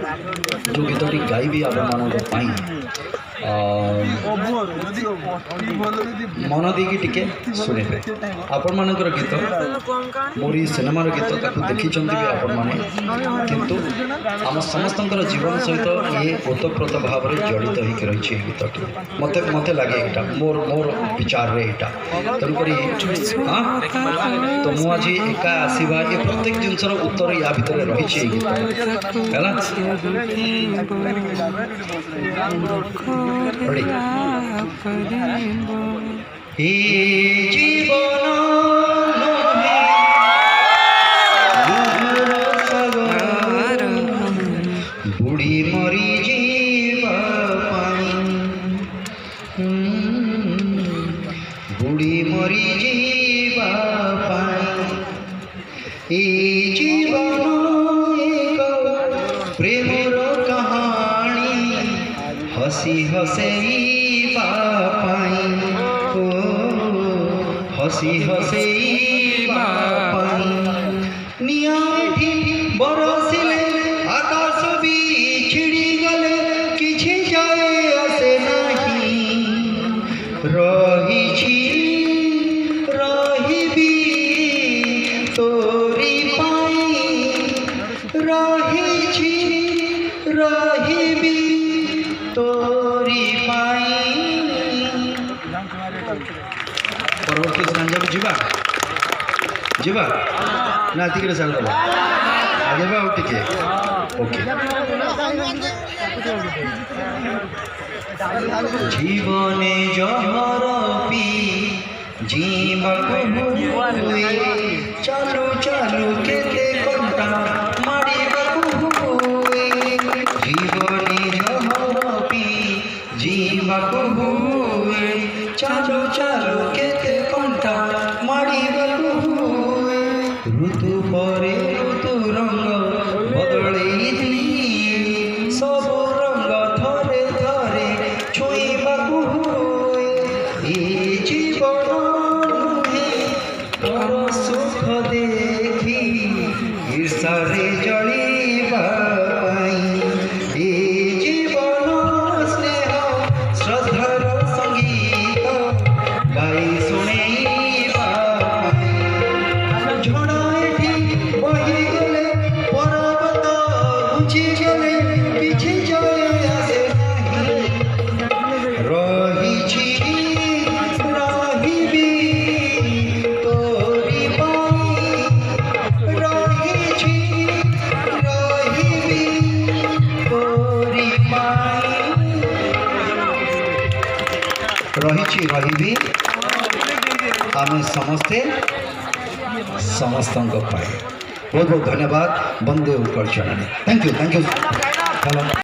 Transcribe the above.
जो गीतटी गाइबी आपण मन देकी टिके शुणे आपण मानकर गीत मोरी सिनेमार गीत ताकू देखी भी आपण माने किंतु आम समस्त जीवन सहित ये ओतप्रोत भाव में जड़ित होकर रही गीतटी मत मत लगे यहाँ मोर मोर विचार रे यहाँ तेणुक हाँ तो मुझे आज एका आसवा ये प्रत्येक जिनसर उत्तर या भितर रही गीत बुढ़ी मरी जीवा बुढ़ी मरी जीवा जीवन एक प्रेमर कहानी हसी हसैबा हसी हसैबा नियाठी बरसिले आकाश भी छिड़ी गले किछि जाए आसे नहीं रही रहिबी तोरी पाई रहिबी तोरी पाई परवर्ती संजय जीवा जीवा ना तिकडे चाल आगे बा टिके ओके जीवने जहर पी जीवक हुए चालू चालू केते कंटा मारिबक हुए जीवने जहर पी जीवक हुए चालू चालू केते कंटा मारिबक हुए ऋतु परे ऋतु रंग बदले सब रंग थरे थरे छुईबक हुए ए जीवन पर सुख देखी ईर्षारे जलिबा ए जीवन स्नेह श्रद्धार संगीत गाई शुणेबा झड़ा एठी बही गले पर्वत बुझी गले किछि जाए आसे रहिबी तोरी पाई रहिबी तोरी पाई रहिबी आमे समस्ते समस्त बहुत बहुत धन्यवाद वंदे उत्कल जननी थैंक यू हेलो।